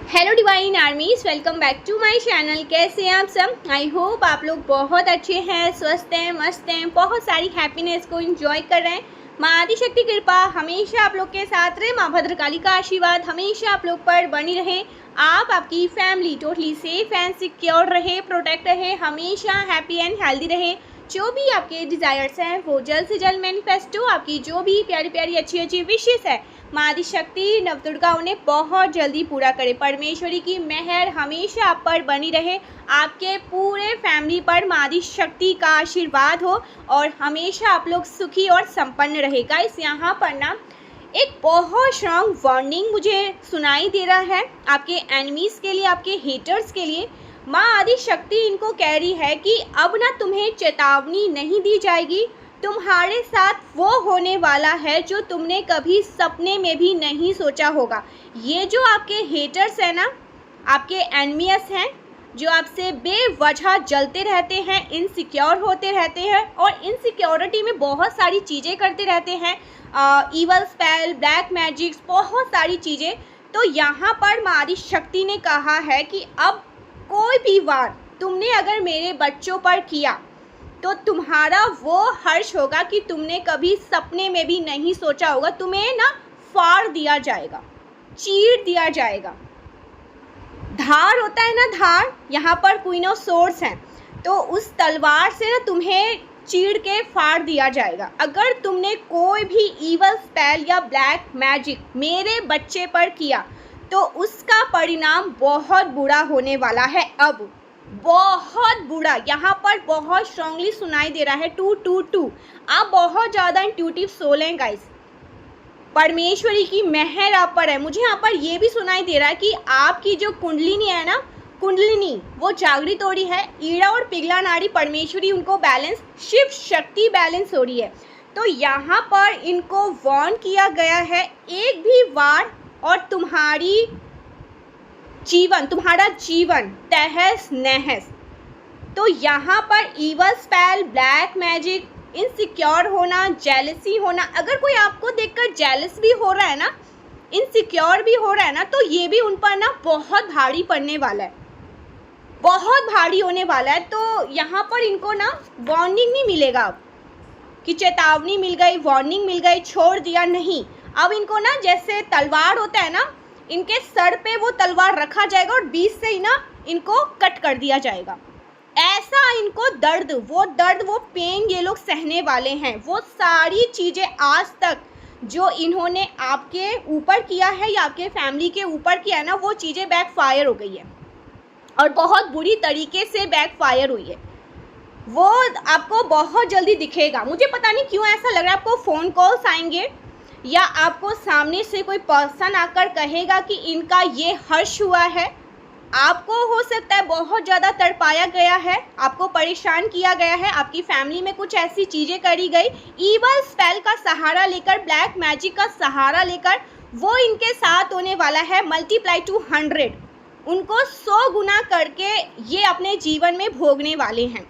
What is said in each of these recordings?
Hello divine armies, welcome back to my channel. कैसे हैं आप सब? आई होप आप लोग बहुत अच्छे हैं, स्वस्थ हैं, मस्त हैं, बहुत सारी हैप्पीनेस को एंजॉय कर रहे हैं। माँ आदिशक्ति कृपा हमेशा आप लोग के साथ रहे। माँ भद्रकाली का आशीर्वाद हमेशा आप लोग पर बनी रहे। आप, आपकी family totally safe and secure रहे, प्रोटेक्ट रहे, हमेशा हैप्पी एंड हेल्दी रहे। जो भी आपके डिज़ायर्स हैं वो जल्द से जल्द मैनिफेस्ट हो। आपकी जो भी प्यारी प्यारी अच्छी अच्छी विशेस है माँ आदिशक्ति नवदुर्गा उन्हें बहुत जल्दी पूरा करे। परमेश्वरी की मेहर हमेशा आप पर बनी रहे, आपके पूरे फैमिली पर माँ आदिशक्ति का आशीर्वाद हो और हमेशा आप लोग सुखी और संपन्न रहेगा। इस यहाँ पर ना एक बहुत स्ट्रॉन्ग वार्निंग मुझे सुनाई दे रहा है आपके एनिमीज़ के लिए, आपके हेटर्स के लिए। माँ आदिशक्ति इनको कह रही है कि अब ना तुम्हें चेतावनी नहीं दी जाएगी, तुम्हारे साथ वो होने वाला है जो तुमने कभी सपने में भी नहीं सोचा होगा। ये जो आपके हेटर्स हैं ना, आपके एनिमीज हैं, जो आपसे बेवजह जलते रहते हैं, इनसिक्योर होते रहते हैं और इनसिक्योरिटी में बहुत सारी चीज़ें करते रहते हैं, ईवल स्पेल, ब्लैक मैजिक्स, बहुत सारी चीज़ें। तो यहाँ पर माँ आदिशक्ति ने कहा है कि अब कोई भी वार तुमने अगर मेरे बच्चों पर किया तो तुम्हारा वो हर्ष होगा कि तुमने कभी सपने में भी नहीं सोचा होगा। तुम्हें ना फाड़ दिया जाएगा, चीर दिया जाएगा। धार होता है ना, धार, यहाँ पर क्वीन ऑफ सोर्ड्स है, तो उस तलवार से ना तुम्हें चीर के फाड़ दिया जाएगा। अगर तुमने कोई भी ईवल स्पेल या ब्लैक मैजिक मेरे बच्चे पर किया तो उसका परिणाम बहुत बुरा होने वाला है। अब बहुत बुरा, यहाँ पर बहुत स्ट्रांगली सुनाई दे रहा है 222। आप बहुत ज़्यादा इंट्यूटिव सोल हैं गाइस, परमेश्वरी की मेहर आप पर है। मुझे यहाँ पर ये भी सुनाई दे रहा है कि आपकी जो कुंडलिनी है ना, कुंडलिनी वो जागृत हो रही है। ईड़ा और पिघला नाड़ी परमेश्वरी उनको बैलेंस, शिव शक्ति बैलेंस हो रही है। तो यहाँ पर इनको वार्न किया गया है, एक भी वार और तुम्हारा जीवन तहस नहस। तो यहाँ पर evil spell, black magic, insecure होना, जेलसी होना, अगर कोई आपको देखकर जेलस भी हो रहा है ना, इनसिक्योर भी हो रहा है ना, तो ये भी उन पर ना बहुत भारी पड़ने वाला है, बहुत भारी होने वाला है। तो यहाँ पर इनको ना वार्निंग नहीं मिलेगा अब कि चेतावनी मिल गई, वार्निंग मिल गई, छोड़ दिया, नहीं। अब इनको ना जैसे तलवार होता है ना, इनके सर पे वो तलवार रखा जाएगा और बीच से ही ना इनको कट कर दिया जाएगा। ऐसा इनको दर्द, वो पेन ये लोग सहने वाले हैं। वो सारी चीज़ें आज तक जो इन्होंने आपके ऊपर किया है या आपके फैमिली के ऊपर किया है ना, वो चीज़ें बैकफायर हो गई है और बहुत बुरी तरीके से बैकफायर हुई है। वो आपको बहुत जल्दी दिखेगा। मुझे पता नहीं क्यों ऐसा लग रहा है, आपको फ़ोन कॉल्स आएंगे या आपको सामने से कोई पर्सन आकर कहेगा कि इनका ये हर्ष हुआ है। आपको हो सकता है बहुत ज़्यादा तड़पाया गया है, आपको परेशान किया गया है, आपकी फैमिली में कुछ ऐसी चीज़ें करी गई, ईवल स्पेल का सहारा लेकर, ब्लैक मैजिक का सहारा लेकर, वो इनके साथ होने वाला है। मल्टीप्लाई टू 100, उनको 100 गुना करके ये अपने जीवन में भोगने वाले हैं।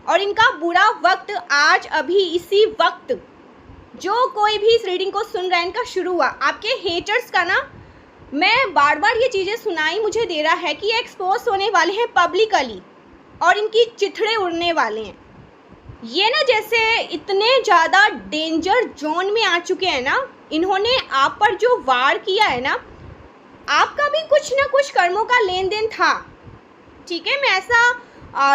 और इनका बुरा वक्त आज अभी इसी वक्त, जो कोई भी इस रीडिंग को सुन रहा है, इनका शुरू हुआ। आपके हेटर्स का ना मैं बार बार ये चीज़ें सुनाई मुझे दे रहा है कि एक्सपोज होने वाले हैं पब्लिकली और इनकी चिथड़े उड़ने वाले हैं। ये ना जैसे इतने ज़्यादा डेंजर जोन में आ चुके हैं ना, इन्होंने आप पर जो वार किया है ना, आपका भी कुछ ना कुछ कर्मों का लेन देन था, ठीक है। मैं ऐसा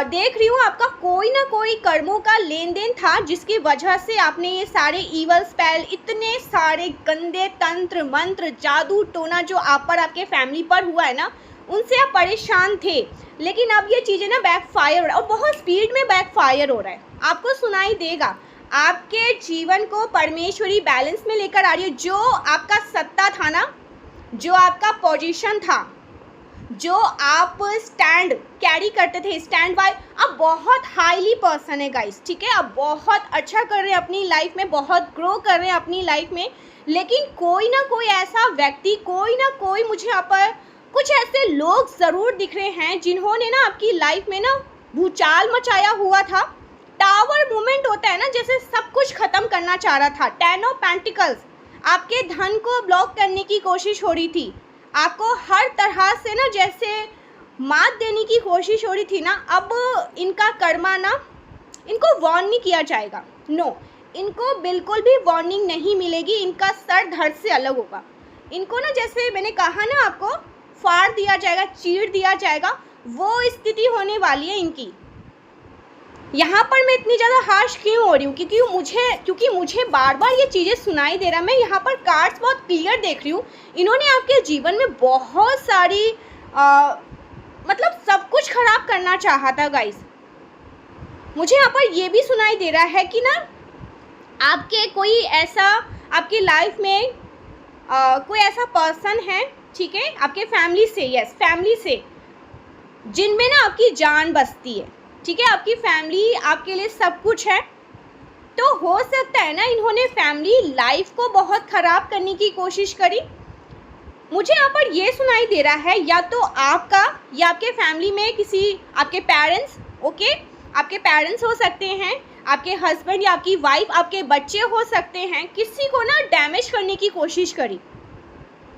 देख रही हूँ, आपका कोई ना कोई कर्मों का लेन देन था जिसकी वजह से आपने ये सारे ईवल स्पेल, इतने सारे गंदे तंत्र मंत्र, जादू टोना जो आप पर, आपके फैमिली पर हुआ है ना, उनसे आप परेशान थे। लेकिन अब ये चीज़ें ना बैकफायर हो रहा है और बहुत स्पीड में बैकफायर हो रहा है। आपको सुनाई देगा, आपके जीवन को परमेश्वरी बैलेंस में लेकर आ रही है। जो आपका सत्ता था ना, जो आपका पोजीशन था, जो आप स्टैंड कैरी करते थे, स्टैंड बाय, अब बहुत हाईली पर्सन है गाइस, ठीक है। अब बहुत अच्छा कर रहे हैं अपनी लाइफ में, बहुत ग्रो कर रहे हैं अपनी लाइफ में। लेकिन कोई ना कोई ऐसा व्यक्ति, कोई ना कोई, मुझे यहाँ पर कुछ ऐसे लोग ज़रूर दिख रहे हैं जिन्होंने ना आपकी लाइफ में ना भूचाल मचाया हुआ था। टावर मूवमेंट होता है ना, जैसे सब कुछ ख़त्म करना चाह रहा था। 10 ऑफ पेंटिकल्स, आपके धन को ब्लॉक करने की कोशिश हो रही थी, आपको हर तरह से ना जैसे मात देने की कोशिश हो रही थी ना, अब इनका कर्मा ना, इनको वार्न नहीं किया जाएगा। नो, इनको बिल्कुल भी वार्निंग नहीं मिलेगी, इनका सर धड़ से अलग होगा। इनको ना जैसे मैंने कहा ना, आपको फाड़ दिया जाएगा, चीर दिया जाएगा, वो स्थिति होने वाली है इनकी। यहाँ पर मैं इतनी ज़्यादा हार्श क्यों हो रही हूँ? क्योंकि मुझे बार बार ये चीज़ें सुनाई दे रहा है। मैं यहाँ पर कार्ड्स बहुत क्लियर देख रही हूँ। इन्होंने आपके जीवन में बहुत सारी मतलब सब कुछ खराब करना चाहा था गाइस। मुझे यहाँ पर ये भी सुनाई दे रहा है कि ना आपके कोई ऐसा, आपकी लाइफ में कोई ऐसा पर्सन है, ठीक है, आपके फैमिली से, यस फैमिली से, जिनमें ना आपकी जान बसती है, ठीक है, आपकी फैमिली आपके लिए सब कुछ है। तो हो सकता है ना इन्होंने फैमिली लाइफ को बहुत ख़राब करने की कोशिश करी। मुझे यहाँ पर ये सुनाई दे रहा है, या तो आपका या आपके फैमिली में किसी, आपके पेरेंट्स, ओके, आपके पेरेंट्स हो सकते हैं, आपके हस्बैंड या आपकी वाइफ, आपके बच्चे हो सकते हैं, किसी को ना डैमेज करने की कोशिश करी,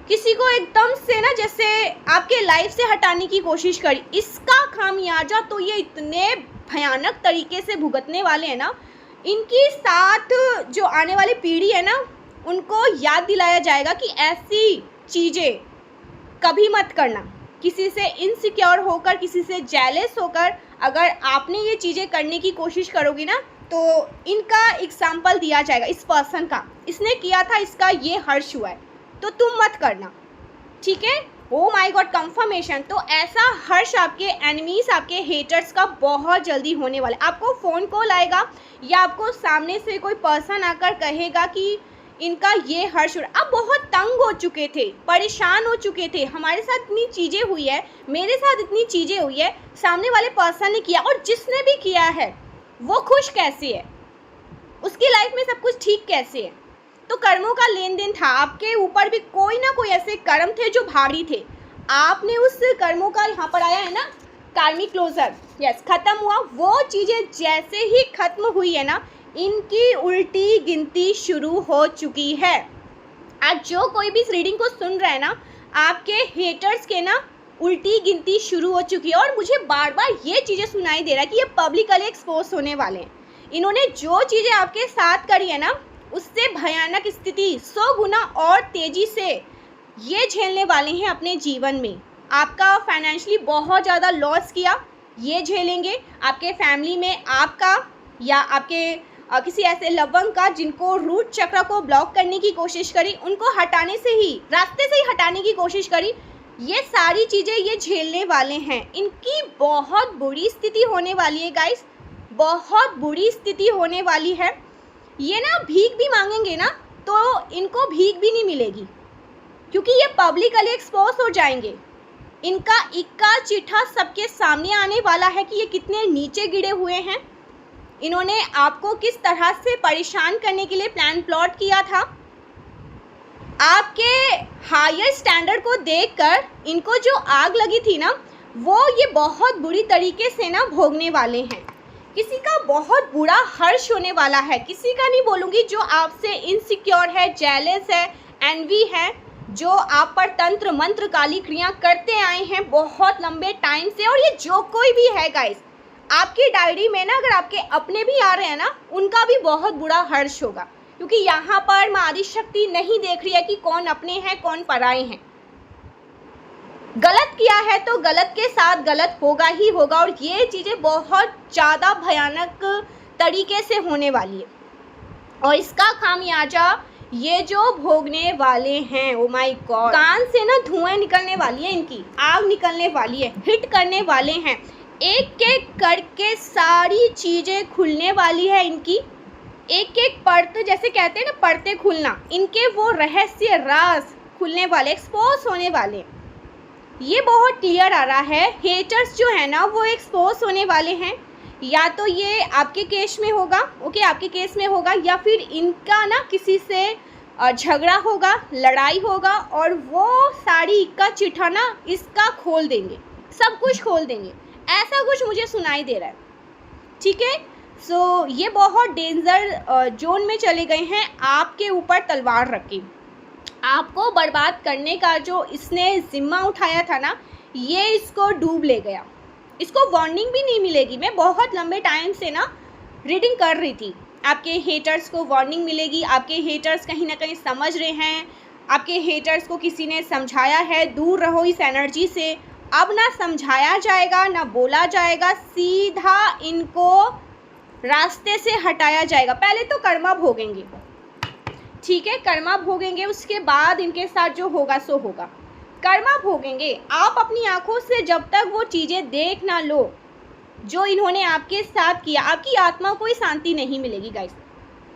किसी को एकदम से ना जैसे आपके लाइफ से हटाने की कोशिश करी। इसका खामियाजा तो ये इतने भयानक तरीके से भुगतने वाले हैं ना, इनकी साथ जो आने वाली पीढ़ी है ना, उनको याद दिलाया जाएगा कि ऐसी चीज़ें कभी मत करना। किसी से इनसिक्योर होकर, किसी से जेलस होकर अगर आपने ये चीज़ें करने की कोशिश करोगी ना, तो इनका एग्जाम्पल दिया जाएगा, इस पर्सन का, इसने किया था, इसका ये हर्ष हुआ है, तो तुम मत करना, ठीक है। Oh my God, confirmation. तो ऐसा हर्ष आपके एनिमीज, आपके हेटर्स का बहुत जल्दी होने वाला है। आपको फ़ोन कॉल आएगा या आपको सामने से कोई पर्सन आकर कहेगा कि इनका ये हर्ष, अब बहुत तंग हो चुके थे, परेशान हो चुके थे, हमारे साथ इतनी चीज़ें हुई है, मेरे साथ इतनी चीज़ें हुई है, सामने वाले पर्सन ने किया, और जिसने भी किया है वो खुश कैसे है, उसकी लाइफ में सब कुछ ठीक कैसे है। तो कर्मों का लेन देन था, आपके ऊपर भी कोई ना कोई ऐसे कर्म थे जो भारी थे, आपने उस कर्मों का, यहाँ पर आया है ना कार्मिक क्लोजर, यस, खत्म हुआ। वो चीज़ें जैसे ही खत्म हुई है ना, इनकी उल्टी गिनती शुरू हो चुकी है। आज जो कोई भी इस रीडिंग को सुन रहा है ना, आपके हेटर्स के ना उल्टी गिनती शुरू हो चुकी है। और मुझे बार बार ये चीज़ें सुनाई दे रहा है कि ये पब्लिकली एक्सपोज होने वाले हैं। इन्होंने जो चीज़ें आपके साथ करी है ना, उससे भयानक स्थिति 100 गुना और तेज़ी से ये झेलने वाले हैं अपने जीवन में। आपका फाइनेंशियली बहुत ज़्यादा लॉस किया, ये झेलेंगे। आपके फैमिली में आपका या आपके किसी ऐसे लवंग का जिनको रूट चक्र को ब्लॉक करने की कोशिश करी, उनको हटाने से ही, रास्ते से ही हटाने की कोशिश करी, ये सारी चीज़ें ये झेलने वाले हैं। इनकी बहुत बुरी स्थिति होने वाली है गाइस, बहुत बुरी स्थिति होने वाली है। ये ना भीख भी मांगेंगे ना, तो इनको भीख भी नहीं मिलेगी, क्योंकि ये पब्लिकली एक्सपोज हो जाएंगे। इनका इक्का चिट्ठा सबके सामने आने वाला है कि ये कितने नीचे गिरे हुए हैं। इन्होंने आपको किस तरह से परेशान करने के लिए प्लान प्लॉट किया था। आपके हायर स्टैंडर्ड को देखकर इनको जो आग लगी थी ना, वो ये बहुत बुरी तरीके से ना भोगने वाले हैं। किसी का बहुत बुरा हर्ष होने वाला है, किसी का नहीं बोलूँगी, जो आपसे इनसिक्योर है, जेलस है, एनवी है, जो आप पर तंत्र मंत्र काली क्रिया करते आए हैं बहुत लंबे टाइम से। और ये जो कोई भी है गाइस, आपकी डायरी में ना अगर आपके अपने भी आ रहे हैं ना, उनका भी बहुत बुरा हर्ष होगा, क्योंकि यहाँ पर माँ आदिशक्ति नहीं देख रही है कि कौन अपने हैं कौन पराए हैं। गलत किया है तो गलत के साथ गलत होगा ही होगा, और ये चीज़ें बहुत ज़्यादा भयानक तरीके से होने वाली है। और इसका खामियाजा ये जो भोगने वाले हैं, ओ माय गॉड, कान से ना धुआं निकलने वाली है, इनकी आग निकलने वाली है, हिट करने वाले हैं, एक एक करके सारी चीज़ें खुलने वाली है इनकी। एक एक परत, जैसे कहते हैं ना परते खुलना, इनके वो रहस्य राज खुलने वाले, एक्सपोज होने वाले। ये बहुत क्लियर आ रहा है। हेटर्स जो है ना वो एक्सपोज होने वाले हैं, या तो ये आपके केस में होगा, ओके, आपके केस में होगा, या फिर इनका ना किसी से झगड़ा होगा, लड़ाई होगा, और वो साड़ी का चिट्ठा ना इसका खोल देंगे, सब कुछ खोल देंगे, ऐसा कुछ मुझे सुनाई दे रहा है, ठीक है। सो ये बहुत डेंजर जोन में चले गए हैं, आपके ऊपर तलवार रख के। आपको बर्बाद करने का जो इसने जिम्मा उठाया था ना, ये इसको डूब ले गया। इसको वार्निंग भी नहीं मिलेगी। मैं बहुत लंबे टाइम से ना रीडिंग कर रही थी, आपके हेटर्स को वार्निंग मिलेगी, आपके हेटर्स कहीं ना कहीं समझ रहे हैं, आपके हेटर्स को किसी ने समझाया है दूर रहो इस एनर्जी से। अब ना समझाया जाएगा ना बोला जाएगा, सीधा इनको रास्ते से हटाया जाएगा। पहले तो कर्मा भोगेंगे, ठीक है, कर्मा भोगेंगे, उसके बाद इनके साथ जो होगा सो होगा। कर्मा भोगेंगे। आप अपनी आंखों से जब तक वो चीज़ें देख ना लो जो इन्होंने आपके साथ किया, आपकी आत्मा को ही शांति नहीं मिलेगी गाइस।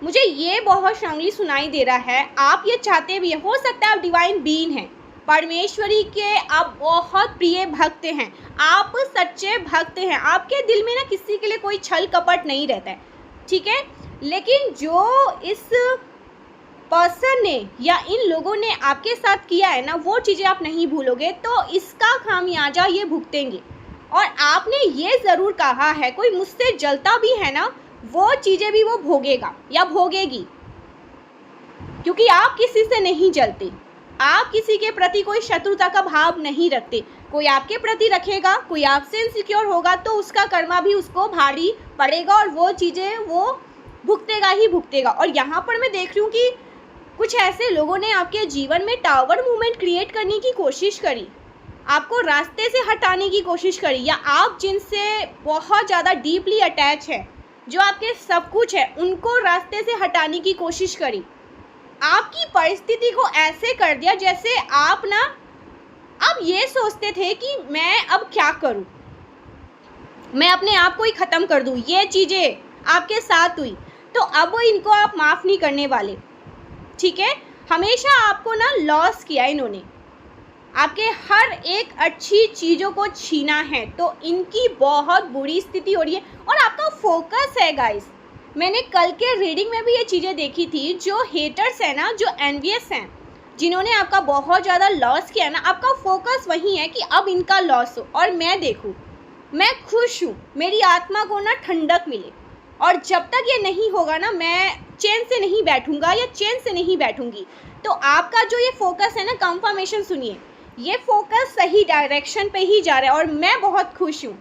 मुझे ये बहुत स्ट्रांगली सुनाई दे रहा है। आप ये चाहते भी हैं, हो सकता है आप डिवाइन बीइंग हैं, परमेश्वरी के आप बहुत प्रिय भक्त हैं, आप सच्चे भक्त हैं, आपके दिल में ना किसी के लिए कोई छल कपट नहीं रहता है, ठीक है। लेकिन जो इस पर्सन ने या इन लोगों ने आपके साथ किया है ना, वो चीज़ें आप नहीं भूलोगे, तो इसका खामियाजा ये भुगतेंगे। और आपने ये ज़रूर कहा है, कोई मुझसे जलता भी है ना, वो चीज़ें भी वो भोगेगा या भोगेगी, क्योंकि आप किसी से नहीं जलते, आप किसी के प्रति कोई शत्रुता का भाव नहीं रखते। कोई आपके प्रति रखेगा, कोई आपसे इनसिक्योर होगा, तो उसका कर्मा भी उसको भारी पड़ेगा और वो चीज़ें वो भुगतेगा ही भुगतेगा। और यहाँ पर मैं देख रही हूँ कि कुछ ऐसे लोगों ने आपके जीवन में टावर मूवमेंट क्रिएट करने की कोशिश करी, आपको रास्ते से हटाने की कोशिश करी, या आप जिनसे बहुत ज़्यादा डीपली अटैच है, जो आपके सब कुछ है, उनको रास्ते से हटाने की कोशिश करी। आपकी परिस्थिति को ऐसे कर दिया जैसे आप ना अब ये सोचते थे कि मैं अब क्या करूं, मैं अपने आप को ही ख़त्म कर दूं। ये चीज़ें आपके साथ हुई, तो अब इनको आप माफ़ नहीं करने वाले, ठीक है। हमेशा आपको ना लॉस किया इन्होंने, आपके हर एक अच्छी चीज़ों को छीना है, तो इनकी बहुत बुरी स्थिति हो रही है। और आपका फोकस है गाइस, मैंने कल के रीडिंग में भी ये चीज़ें देखी थी, जो हेटर्स हैं ना, जो एनवियस हैं, जिन्होंने आपका बहुत ज़्यादा लॉस किया ना, आपका फोकस वही है कि अब इनका लॉस हो और मैं देखूँ, मैं खुश हूँ, मेरी आत्मा को ना ठंडक मिले। और जब तक ये नहीं होगा ना, मैं चैन से नहीं बैठूंगा या चैन से नहीं बैठूंगी। तो आपका जो ये फोकस है ना, कंफर्मेशन सुनिए, ये फोकस सही डायरेक्शन पे ही जा रहा है और मैं बहुत खुश हूँ।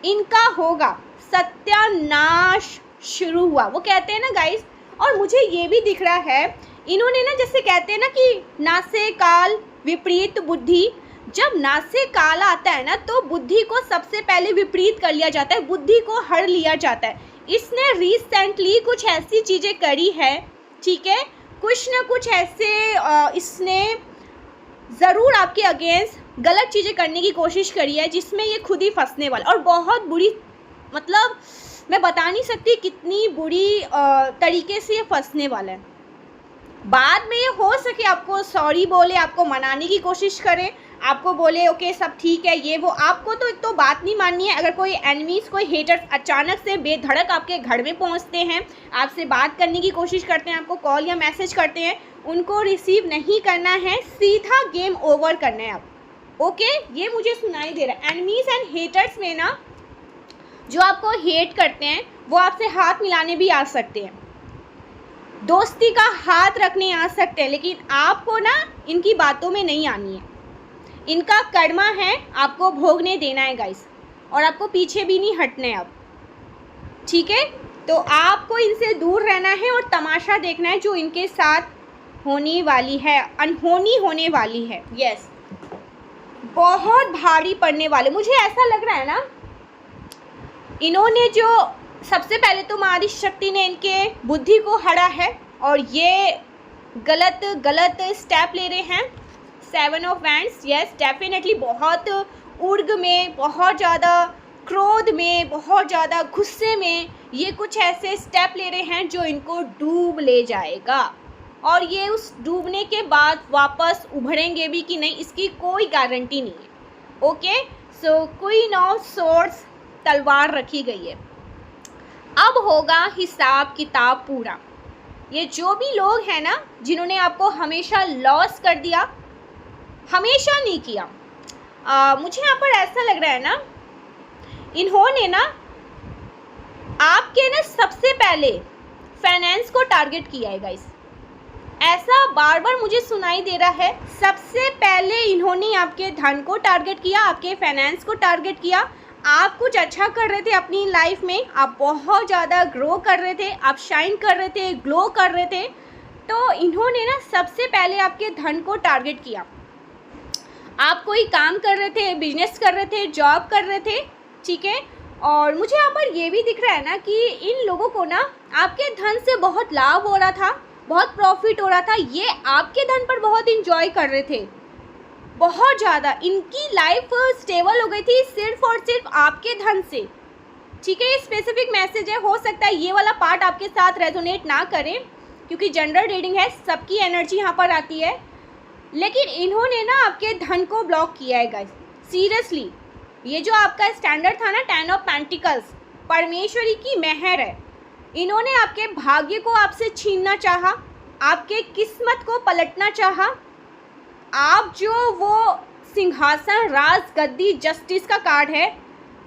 इनका होगा सत्यानाश शुरू हुआ, वो कहते हैं ना गाइस। और मुझे ये भी दिख रहा है, इन्होंने ना जैसे कहते हैं ना कि नासे काल विपरीत बुद्धि, जब नासे काल आता है ना, तो बुद्धि को सबसे पहले विपरीत कर लिया जाता है, बुद्धि को हर लिया जाता है। इसने रिसेंटली कुछ ऐसी चीज़ें करी है, ठीक है, कुछ ना कुछ ऐसे इसने ज़रूर आपके अगेंस्ट गलत चीज़ें करने की कोशिश करी है, जिसमें ये खुद ही फंसने वाला, और बहुत बुरी, मतलब मैं बता नहीं सकती कितनी बुरी तरीके से ये फंसने वाला है। बाद में ये हो सके आपको सॉरी बोले, आपको मनाने की कोशिश करे, आपको बोले ओके सब ठीक है, ये वो, आपको तो एक तो बात नहीं माननी है। अगर कोई एनिमीज, कोई हेटर्स अचानक से बेधड़क आपके घर में पहुंचते हैं, आपसे बात करने की कोशिश करते हैं, आपको कॉल या मैसेज करते हैं, उनको रिसीव नहीं करना है, सीधा गेम ओवर करना है आप, ओके। ये मुझे सुनाई दे रहा है। एनिमीज एंड हेटर्स में ना, जो आपको हेट करते हैं वो आपसे हाथ मिलाने भी आ सकते हैं, दोस्ती का हाथ रखने आ सकते हैं, लेकिन आपको ना इनकी बातों में नहीं आनी है। इनका कर्मा है, आपको भोगने देना है गाइस, और आपको पीछे भी नहीं हटना है अब, ठीक है। तो आपको इनसे दूर रहना है और तमाशा देखना है जो इनके साथ होने वाली है, अनहोनी होने वाली है। यस, बहुत भारी पड़ने वाले, मुझे ऐसा लग रहा है ना, इन्होंने जो सबसे पहले तो माँ आदिशक्ति ने इनके बुद्धि को हरा है और ये गलत स्टेप ले रहे हैं। 7 ऑफ वैंड्स, यस डेफिनेटली बहुत उर्ग में, बहुत ज़्यादा क्रोध में, बहुत ज़्यादा गुस्से में ये कुछ ऐसे स्टेप ले रहे हैं जो इनको डूब ले जाएगा, और ये उस डूबने के बाद वापस उभरेंगे भी कि नहीं, इसकी कोई गारंटी नहीं है, okay. So queen of swords, तलवार रखी गई है। अब होगा हिसाब किताब पूरा। ये जो भी लोग हैं ना, जिन्होंने आपको हमेशा लॉस कर दिया, हमेशा नहीं किया, मुझे यहाँ पर ऐसा लग रहा है ना, इन्होंने ना आपके ना सबसे पहले फाइनेंस को टारगेट किया है गाइस। ऐसा बार बार मुझे सुनाई दे रहा है। सबसे पहले इन्होंने आपके धन को टारगेट किया, आपके फाइनेंस को टारगेट किया। आप कुछ अच्छा कर रहे थे अपनी लाइफ में, आप बहुत ज़्यादा ग्रो कर रहे थे, आप शाइन कर रहे थे, ग्लो कर रहे थे, तो इन्होंने ना सबसे पहले आपके धन को टारगेट किया। आप कोई काम कर रहे थे, बिजनेस कर रहे थे, जॉब कर रहे थे, ठीक है। और मुझे यहाँ पर ये भी दिख रहा है ना कि इन लोगों को ना आपके धन से बहुत लाभ हो रहा था, बहुत प्रॉफिट हो रहा था। ये आपके धन पर बहुत इंजॉय कर रहे थे, बहुत ज़्यादा। इनकी लाइफ स्टेबल हो गई थी सिर्फ और सिर्फ आपके धन से, ठीक है। ये स्पेसिफिक मैसेज है, हो सकता है ये वाला पार्ट आपके साथ रेजोनेट ना करें क्योंकि जनरल रीडिंग है, सबकी एनर्जी यहाँ पर आती है। लेकिन इन्होंने ना आपके धन को ब्लॉक किया है गाइस, सीरियसली। ये जो आपका स्टैंडर्ड था ना 10 ऑफ पेंटिकल्स, परमेश्वरी की मेहर है। इन्होंने आपके भाग्य को आपसे छीनना चाहा, आपके किस्मत को पलटना चाहा। आप जो वो सिंहासन, राज, गद्दी, जस्टिस का कार्ड है,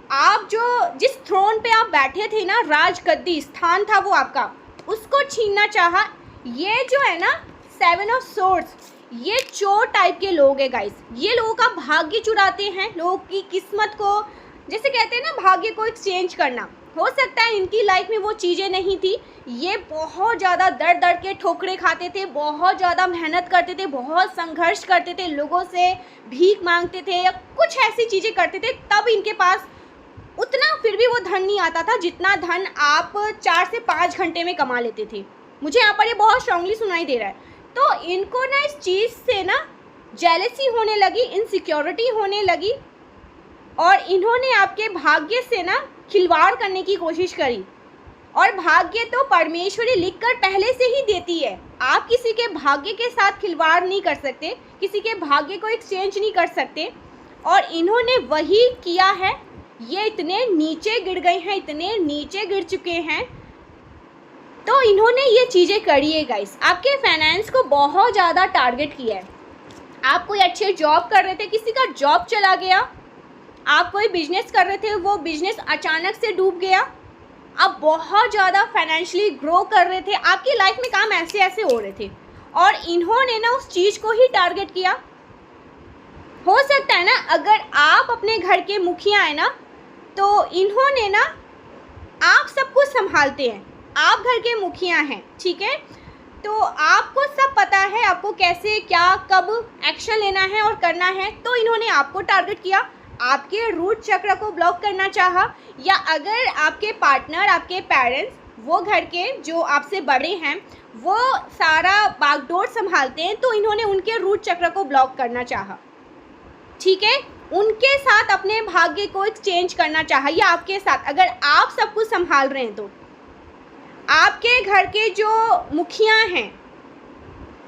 आप जो जिस थ्रोन पे आप बैठे थे ना, राज गद्दी स्थान था वो आपका, उसको छीनना चाहा। ये जो है ना 7 ऑफ सोर्ड्स, ये चोर टाइप के लोग हैं गाइस। ये लोगों का भाग्य चुराते हैं, लोगों की किस्मत को, जैसे कहते हैं ना भाग्य को एक्सचेंज करना। हो सकता है इनकी लाइफ में वो चीज़ें नहीं थी। ये बहुत ज़्यादा दर दर के ठोकरे खाते थे, बहुत ज़्यादा मेहनत करते थे, बहुत संघर्ष करते थे, लोगों से भीख मांगते थे या कुछ ऐसी चीज़ें करते थे, तब इनके पास उतना फिर भी वो धन नहीं आता था जितना धन आप 4 से 5 घंटे में कमा लेते थे। मुझे यहाँ पर ये बहुत स्ट्रांगली सुनाई दे रहा है। तो इनको ना इस चीज़ से ना जेलसी होने लगी, इनसिक्योरिटी होने लगी, और इन्होंने आपके भाग्य से ना खिलवाड़ करने की कोशिश करी। और भाग्य तो परमेश्वरी लिखकर पहले से ही देती है, आप किसी के भाग्य के साथ खिलवाड़ नहीं कर सकते, किसी के भाग्य को एक्सचेंज नहीं कर सकते। और इन्होंने वही किया है। ये इतने नीचे गिर गए हैं, इतने नीचे गिर चुके हैं, तो इन्होंने ये चीज़ें करी है गाइस। आपके फाइनेंस को बहुत ज़्यादा टारगेट किया है। आप कोई अच्छे जॉब कर रहे थे, किसी का जॉब चला गया। आप कोई बिजनेस कर रहे थे, वो बिजनेस अचानक से डूब गया। आप बहुत ज़्यादा फाइनेंशियली ग्रो कर रहे थे, आपकी लाइफ में काम ऐसे ऐसे हो रहे थे, और इन्होंने ना उस चीज़ को ही टारगेट किया। हो सकता है ना अगर आप अपने घर के मुखिया हैं ना, तो इन्होंने ना, आप सब कुछ संभालते हैं, आप घर के मुखिया हैं, ठीक है, तो आपको सब पता है, आपको कैसे क्या कब एक्शन लेना है और करना है। तो इन्होंने आपको टारगेट किया, आपके रूट चक्र को ब्लॉक करना चाहा। या अगर आपके पार्टनर, आपके पेरेंट्स, वो घर के जो आपसे बड़े हैं, वो सारा बागडोर संभालते हैं, तो इन्होंने उनके रूट चक्र को ब्लॉक करना चाहा, ठीक है। उनके साथ अपने भाग्य को एक्सचेंज करना चाहा, या आपके साथ, अगर आप सब कुछ संभाल रहे हैं तो आपके घर के जो मुखिया हैं,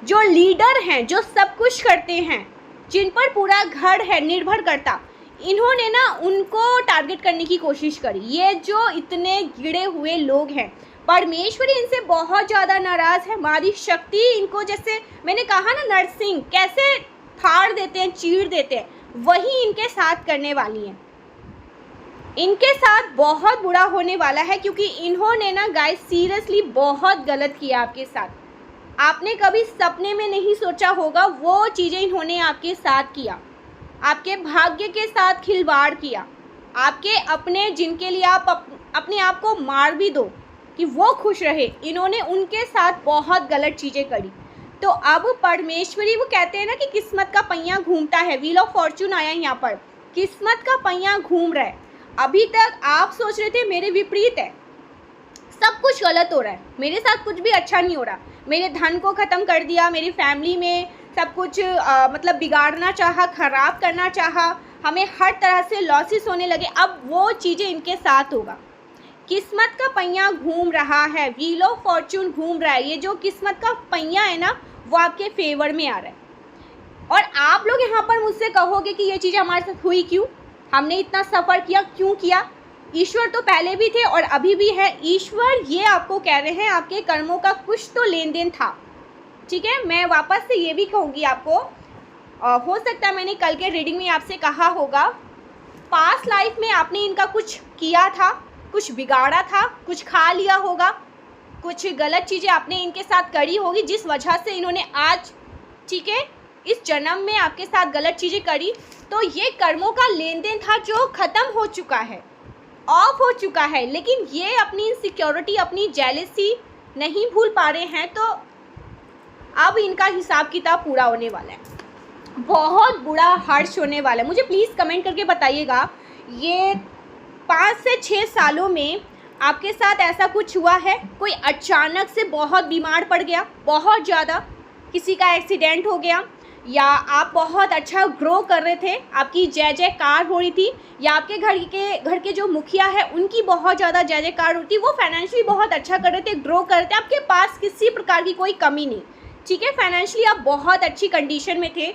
जो लीडर हैं, जो सब कुछ करते हैं, जिन पर पूरा घर है निर्भर करता, इन्होंने ना उनको टारगेट करने की कोशिश करी। ये जो इतने गिरे हुए लोग हैं, परमेश्वरी इनसे बहुत ज़्यादा नाराज़ है। मारी शक्ति इनको, जैसे मैंने कहा ना नरसिंह कैसे फाड़ देते हैं, चीर देते हैं, वही इनके साथ करने वाली है। इनके साथ बहुत बुरा होने वाला है, क्योंकि इन्होंने ना गाइस सीरियसली बहुत गलत किया आपके साथ। आपने कभी सपने में नहीं सोचा होगा वो चीज़ें इन्होंने आपके साथ किया। आपके भाग्य के साथ खिलवाड़ किया, आपके अपने, जिनके लिए आप अपने आप को मार भी दो कि वो खुश रहे, इन्होंने उनके साथ बहुत गलत चीज़ें करी। तो अब परमेश्वरी, वो कहते हैं ना कि किस्मत का पहिया घूमता है, व्हील ऑफ फॉर्चून आया यहाँ पर, किस्मत का पहिया घूम रहा है। अभी तक आप सोच रहे थे मेरे विपरीत है, सब कुछ गलत हो रहा है, मेरे साथ कुछ भी अच्छा नहीं हो रहा, मेरे धन को ख़त्म कर दिया, मेरी फैमिली में सब कुछ मतलब बिगाड़ना चाहा, ख़राब करना चाहा, हमें हर तरह से लॉसेस होने लगे। अब वो चीज़ें इनके साथ होगा। किस्मत का पहिया घूम रहा है, व्हील ऑफ फॉर्चून घूम रहा है। ये जो किस्मत का पहिया है ना, वो आपके फेवर में आ रहा है। और आप लोग यहाँ पर मुझसे कहोगे कि ये चीज़ हमारे साथ हुई क्यों, हमने इतना सफ़र किया क्यों किया। ईश्वर तो पहले भी थे और अभी भी है। ईश्वर ये आपको कह रहे हैं आपके कर्मों का कुछ तो लेन देन था, ठीक है। मैं वापस से ये भी कहूँगी आपको, हो सकता है मैंने कल के रीडिंग में आपसे कहा होगा, पास्ट लाइफ में आपने इनका कुछ किया था, कुछ बिगाड़ा था, कुछ खा लिया होगा, कुछ गलत चीज़ें आपने इनके साथ करी होगी जिस वजह से इन्होंने आज, ठीक है, इस जन्म में आपके साथ गलत चीज़ें करी। तो ये कर्मों का लेन देन था जो ख़त्म हो चुका है, ऑफ हो चुका है, लेकिन ये अपनी इनसिक्योरिटी, अपनी जेलसी नहीं भूल पा रहे हैं। तो अब इनका हिसाब किताब पूरा होने वाला है, बहुत बुरा हर्ष होने वाला है। मुझे प्लीज़ कमेंट करके बताइएगा, ये 5 से 6 सालों में आपके साथ ऐसा कुछ हुआ है? कोई अचानक से बहुत बीमार पड़ गया, बहुत ज़्यादा, किसी का एक्सीडेंट हो गया, या आप बहुत अच्छा ग्रो कर रहे थे, आपकी जय जयकार हो रही थी, या आपके घर के जो मुखिया है उनकी बहुत ज़्यादा जय जयकार होती, वो फाइनेंशियली बहुत अच्छा कर रहे थे, ग्रो कर रहे थे, आपके पास किसी प्रकार की कोई कमी नहीं, ठीक है, फाइनेंशियली आप बहुत अच्छी कंडीशन में थे।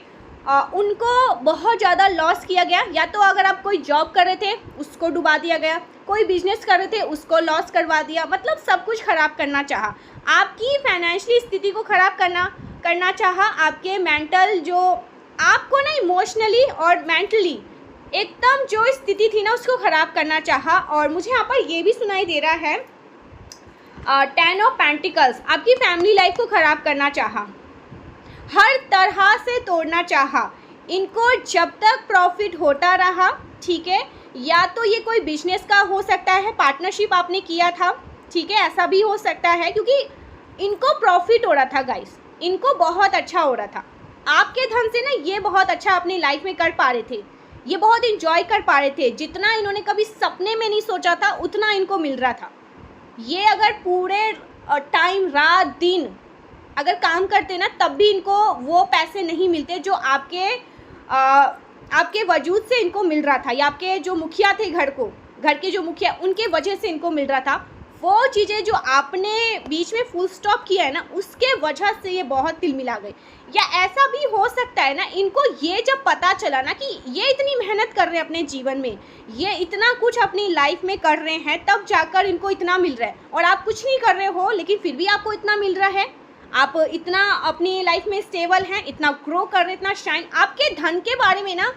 उनको बहुत ज़्यादा लॉस किया गया, या तो अगर आप कोई जॉब कर रहे थे उसको डुबा दिया गया, कोई बिजनेस कर रहे थे उसको लॉस करवा दिया, मतलब सब कुछ ख़राब करना चाहा, आपकी फाइनेंशियली स्थिति को ख़राब करना चाहा, आपके मेंटल जो आपको ना इमोशनली और मेंटली एकदम जो स्थिति थी ना उसको ख़राब करना चाहा। और मुझे यहाँ पर ये भी सुनाई दे रहा है 10 ऑफ पेंटिकल्स, आपकी फैमिली लाइफ को ख़राब करना चाहा, हर तरह से तोड़ना चाहा। इनको जब तक प्रॉफिट होता रहा, ठीक है, या तो ये कोई बिजनेस का हो सकता है, पार्टनरशिप आपने किया था, ठीक है, ऐसा भी हो सकता है, क्योंकि इनको प्रॉफिट हो रहा था गाइस, इनको बहुत अच्छा हो रहा था आपके धन से ना, ये बहुत अच्छा अपनी लाइफ में कर पा रहे थे, ये बहुत इंजॉय कर पा रहे थे, जितना इन्होंने कभी सपने में नहीं सोचा था उतना इनको मिल रहा था। ये अगर पूरे टाइम रात दिन अगर काम करते ना तब भी इनको वो पैसे नहीं मिलते जो आपके वजूद से इनको मिल रहा था, या आपके जो मुखिया थे घर के जो मुखिया उनके वजह से इनको मिल रहा था। वो चीज़ें जो आपने बीच में फुल स्टॉप किया है ना उसके वजह से ये बहुत तिलमिला गए। या ऐसा भी हो सकता है ना, इनको ये जब पता चला ना कि ये इतनी मेहनत कर रहे हैं अपने जीवन में, ये इतना कुछ अपनी लाइफ में कर रहे हैं, तब जाकर इनको इतना मिल रहा है, और आप कुछ नहीं कर रहे हो लेकिन फिर भी आपको इतना मिल रहा है, आप इतना अपनी लाइफ में स्टेबल हैं, इतना ग्रो कर रहे, इतना शाइन। आपके धन के बारे में ना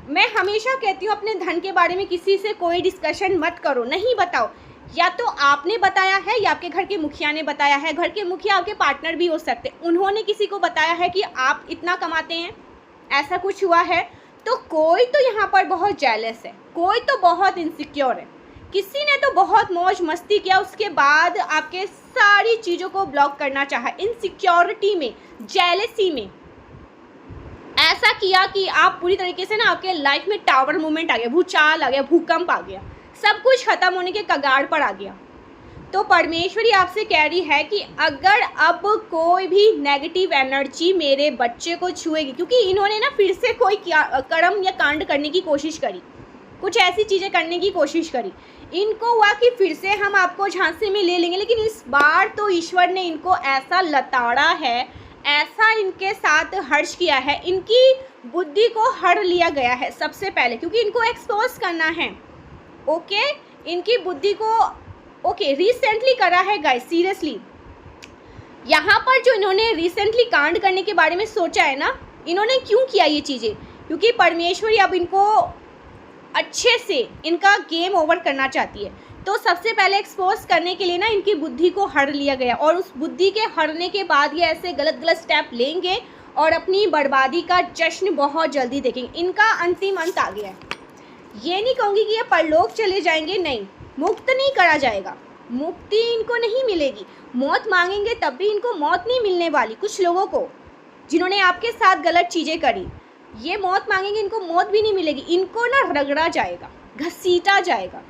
मैं हमेशा कहती हूँ, अपने धन के बारे में किसी से कोई डिस्कशन मत करो, नहीं बताओ। या तो आपने बताया है या आपके घर के मुखिया ने बताया है, घर के मुखिया आपके पार्टनर भी हो सकते हैं, उन्होंने किसी को बताया है कि आप इतना कमाते हैं, ऐसा कुछ हुआ है। तो कोई तो यहाँ पर बहुत जेलस है, कोई तो बहुत इनसिक्योर है, किसी ने तो बहुत मौज मस्ती किया, उसके बाद आपके सारी चीज़ों को ब्लॉक करना चाहा, इनसिक्योरिटी में, जेलसी में ऐसा किया कि आप पूरी तरीके से ना आपके लाइफ में टावर मूवमेंट आ गया, भूचाल आ गया, भूकंप आ गया, सब कुछ खत्म होने के कगार पर आ गया। तो परमेश्वरी आपसे कह रही है कि अगर अब कोई भी नेगेटिव एनर्जी मेरे बच्चे को छुएगी, क्योंकि इन्होंने ना फिर से कोई कर्म या कांड करने की कोशिश करी, कुछ ऐसी चीज़ें करने की कोशिश करी, इनको हुआ कि फिर से हम आपको झांसे में ले लेंगे, लेकिन इस बार तो ईश्वर ने इनको ऐसा लताड़ा है, ऐसा इनके साथ हर्ष किया है, इनकी बुद्धि को हर लिया गया है सबसे पहले, क्योंकि इनको एक्सपोज करना है। ओके, इनकी बुद्धि को रिसेंटली करा है गाइस, सीरियसली। यहाँ पर जो इन्होंने रिसेंटली कांड करने के बारे में सोचा है ना, इन्होंने क्यों किया ये चीज़ें, क्योंकि परमेश्वरी अब इनको अच्छे से इनका गेम ओवर करना चाहती है। तो सबसे पहले एक्सपोज करने के लिए ना इनकी बुद्धि को हर लिया गया, और उस बुद्धि के हरने के बाद ये ऐसे गलत स्टेप लेंगे और अपनी बर्बादी का जश्न बहुत जल्दी देखेंगे। इनका अंतिम अंत आ गया है। ये नहीं कहूँगी कि ये परलोक चले जाएंगे, नहीं, मुक्त नहीं करा जाएगा, मुक्ति इनको नहीं मिलेगी। मौत मांगेंगे तब भी इनको मौत नहीं मिलने वाली। कुछ लोगों को जिन्होंने आपके साथ गलत चीज़ें करी, ये मौत मांगेंगे, इनको मौत भी नहीं मिलेगी, इनको ना रगड़ा जाएगा, घसीटा जाएगा,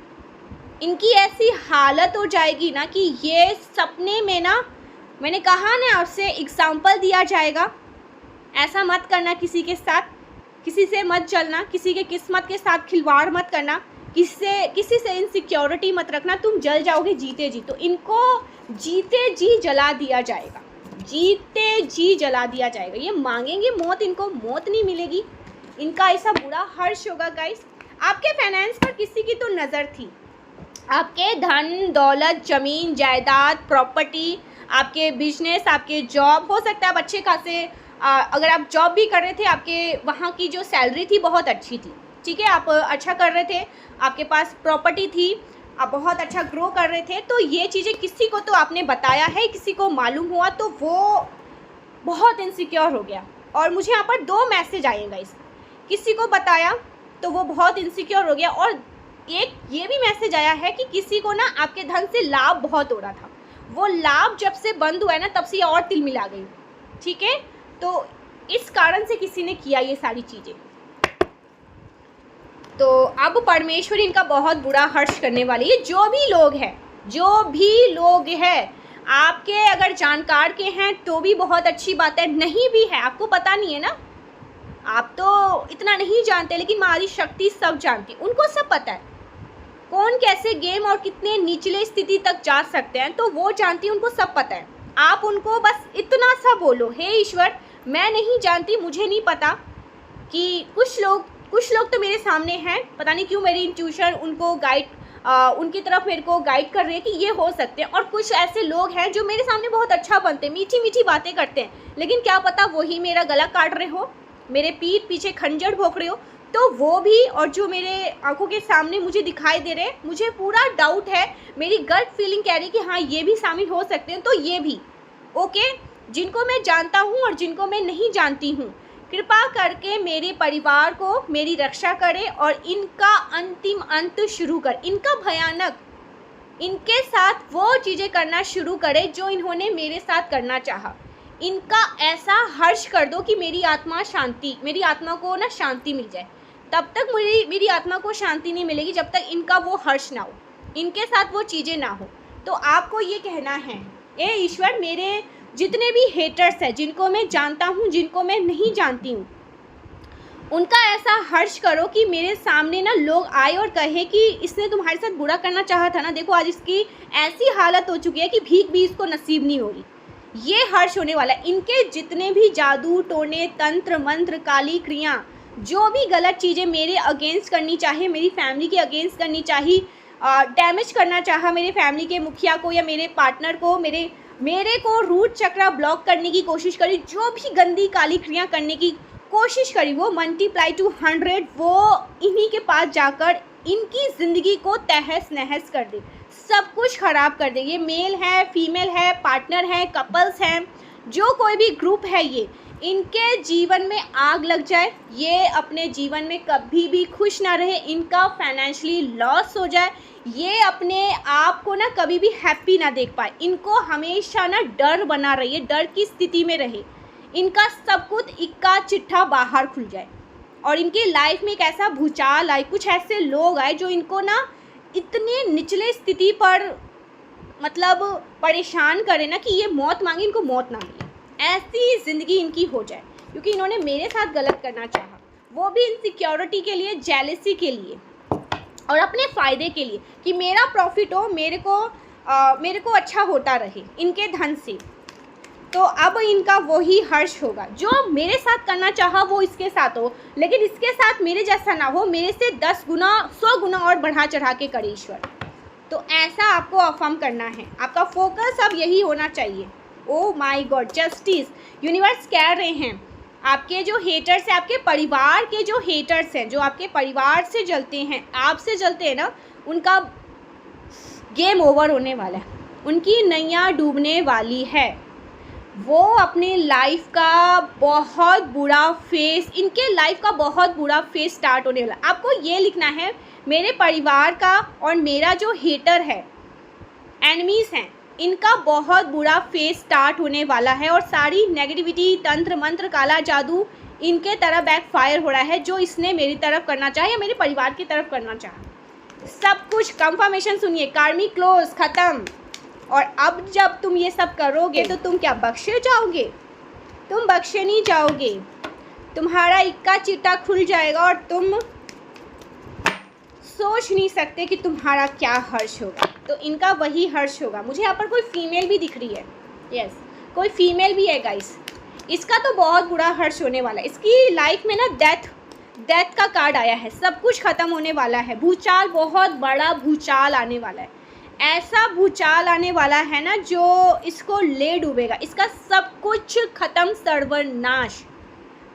इनकी ऐसी हालत हो जाएगी ना कि ये सपने में ना, मैंने कहा ना आपसे, एग्जाम्पल दिया जाएगा, ऐसा मत करना किसी के साथ, किसी से मत चलना, किसी के किस्मत के साथ खिलवाड़ मत करना, किसी से इनसिक्योरिटी मत रखना, तुम जल जाओगे जीते जी। तो इनको जीते जी जला दिया जाएगा, जीते जी जला दिया जाएगा। ये मांगेंगे मौत, इनको मौत नहीं मिलेगी, इनका ऐसा बुरा हर्ष होगा गाइस। आपके फाइनेंस पर किसी की तो नज़र थी, आपके धन दौलत, ज़मीन जायदाद, प्रॉपर्टी, आपके बिजनेस, आपके जॉब, हो सकता है आप अच्छे खासे अगर आप जॉब भी कर रहे थे, आपके वहाँ की जो सैलरी थी बहुत अच्छी थी, ठीक है, आप अच्छा कर रहे थे, आपके पास प्रॉपर्टी थी, आप बहुत अच्छा ग्रो कर रहे थे, तो ये चीज़ें किसी को तो आपने बताया है, किसी को मालूम हुआ तो वो बहुत इनसिक्योर हो गया। और मुझे यहाँ पर 2 मैसेज आए गाइस, किसी को बताया तो वो बहुत इनसिक्योर हो गया, और एक ये भी मैसेज आया है कि किसी को ना आपके धन से लाभ बहुत हो रहा था, वो लाभ जब से बंद हुआ है ना तब से ये और तिलमिला गई। ठीक है, तो इस कारण से किसी ने किया ये सारी चीज़ें। तो अब परमेश्वर इनका बहुत बुरा हर्ष करने वाली है। जो भी लोग हैं आपके अगर जानकार के हैं तो भी बहुत अच्छी बात है, नहीं भी है आपको पता नहीं है ना, आप तो इतना नहीं जानते, लेकिन मारी शक्ति सब जानती, उनको सब पता है कौन कैसे गेम और कितने निचले स्थिति तक जा सकते हैं, तो वो जानती है, उनको सब पता है। आप उनको बस इतना सा बोलो, हे ईश्वर मैं नहीं जानती, मुझे नहीं पता, कि कुछ लोग तो मेरे सामने हैं, पता नहीं क्यों मेरी इंट्यूशन उनको उनकी तरफ मेरे को गाइड कर रही है कि ये हो सकते हैं, और कुछ ऐसे लोग हैं जो मेरे सामने बहुत अच्छा बनते हैं, मीठी मीठी बातें करते हैं, लेकिन क्या पता वही मेरा गला काट रहे हो, मेरे पीठ पीछे खंजर भोंक रहे हो, तो वो भी, और जो मेरे आंखों के सामने मुझे दिखाई दे रहे हैं, मुझे पूरा डाउट है, मेरी गट फीलिंग कह रही है कि हाँ ये भी शामिल हो सकते हैं, तो ये भी ओके। जिनको मैं जानता हूँ और जिनको मैं नहीं जानती हूँ, कृपा करके मेरे परिवार को मेरी रक्षा करे और इनका अंतिम अंत शुरू कर, इनका भयानक, इनके साथ वो चीज़ें करना शुरू करे जो इन्होंने मेरे साथ करना चाहा। इनका ऐसा हर्ष कर दो कि मेरी आत्मा को ना शांति मिल जाए। तब तक मेरी आत्मा को शांति नहीं मिलेगी जब तक इनका वो हर्ष ना हो, इनके साथ वो चीज़ें ना हो। तो आपको ये कहना है, ए ईश्वर मेरे जितने भी हेटर्स हैं, जिनको मैं जानता हूँ जिनको मैं नहीं जानती हूँ, उनका ऐसा हर्ष करो कि मेरे सामने ना लोग आए और कहे कि इसने तुम्हारे साथ बुरा करना चाहा था ना, देखो आज इसकी ऐसी हालत हो चुकी है कि भीख भी इसको नसीब नहीं हो रही। ये हर्ष होने वाला है। इनके जितने भी जादू टोने तंत्र मंत्र काली क्रिया, जो भी गलत चीज़ें मेरे अगेंस्ट करनी चाहिए, मेरी फैमिली के अगेंस्ट करनी चाहिए, डैमेज करना चाहा मेरे फैमिली के मुखिया को या मेरे पार्टनर को, मेरे को रूट चक्रा ब्लॉक करने की कोशिश करी, जो भी गंदी काली क्रिया करने की कोशिश करी, वो मल्टीप्लाई टू 100 वो इन्हीं के पास जाकर इनकी ज़िंदगी को तहस नहस कर दे, सब कुछ ख़राब कर दे। ये मेल है, फीमेल है, पार्टनर है, कपल्स हैं, जो कोई भी ग्रुप है, ये इनके जीवन में आग लग जाए, ये अपने जीवन में कभी भी खुश ना रहे, इनका फाइनेंशियली लॉस हो जाए, ये अपने आप को ना कभी भी हैप्पी ना देख पाए, इनको हमेशा ना डर बना रही है, डर की स्थिति में रहे, इनका सब कुछ इक्का चिट्ठा बाहर खुल जाए और इनकी लाइफ में एक ऐसा भूचाल आए, कुछ ऐसे लोग आए जो इनको ना इतने निचले स्थिति पर मतलब परेशान करे ना कि ये मौत मांगे, इनको मौत ना मिले, ऐसी ज़िंदगी इनकी हो जाए, क्योंकि इन्होंने मेरे साथ गलत करना चाहा, वो भी इनसिक्योरिटी के लिए, जेलसी के लिए और अपने फ़ायदे के लिए, कि मेरा प्रॉफिट हो, मेरे को अच्छा होता रहे इनके धन से। तो अब इनका वही हर्ष होगा, जो मेरे साथ करना चाहा वो इसके साथ हो, लेकिन इसके साथ मेरे जैसा ना हो, मेरे से 10 गुना 100 गुना और बढ़ा चढ़ा के करे ईश्वर। तो ऐसा आपको अफर्म करना है, आपका फोकस अब यही होना चाहिए। ओ माय गॉड, जस्टिस यूनिवर्स कह रहे हैं, आपके जो हेटर्स हैं, आपके परिवार के जो हेटर्स हैं, जो आपके परिवार से जलते हैं, आपसे जलते हैं ना, उनका गेम ओवर होने वाला है, उनकी नैया डूबने वाली है, वो अपने लाइफ का बहुत बुरा फेस, इनके लाइफ का बहुत बुरा फेस स्टार्ट होने वाला। आपको ये लिखना है, मेरे परिवार का और मेरा जो हेटर है, एनिमीज़ हैं, इनका बहुत बुरा फेस स्टार्ट होने वाला है और सारी नेगेटिविटी, तंत्र मंत्र, काला जादू इनके तरफ बैकफायर हो रहा है, जो इसने मेरी तरफ करना चाहे या मेरे परिवार की तरफ करना चाहे। सब कुछ कंफर्मेशन सुनिए, कार्मिक क्लोज ख़त्म। और अब जब तुम ये सब करोगे तो तुम क्या बख्शे जाओगे? तुम बख्शे नहीं जाओगे, तुम्हारा इक्का चिट्टा खुल जाएगा और तुम सोच नहीं सकते कि तुम्हारा क्या हर्ष होगा। तो इनका वही हर्ष होगा। मुझे यहाँ पर कोई फीमेल भी दिख रही है, यस कोई फीमेल भी है गाइस। इसका तो बहुत बुरा हर्ष होने वाला है। इसकी लाइफ में ना डेथ का कार्ड आया है, सब कुछ ख़त्म होने वाला है, भूचाल, बहुत बड़ा भूचाल आने वाला है। ऐसा भूचाल आने वाला है ना जो इसको ले डूबेगा, इसका सब कुछ ख़त्म, सर्वनाश।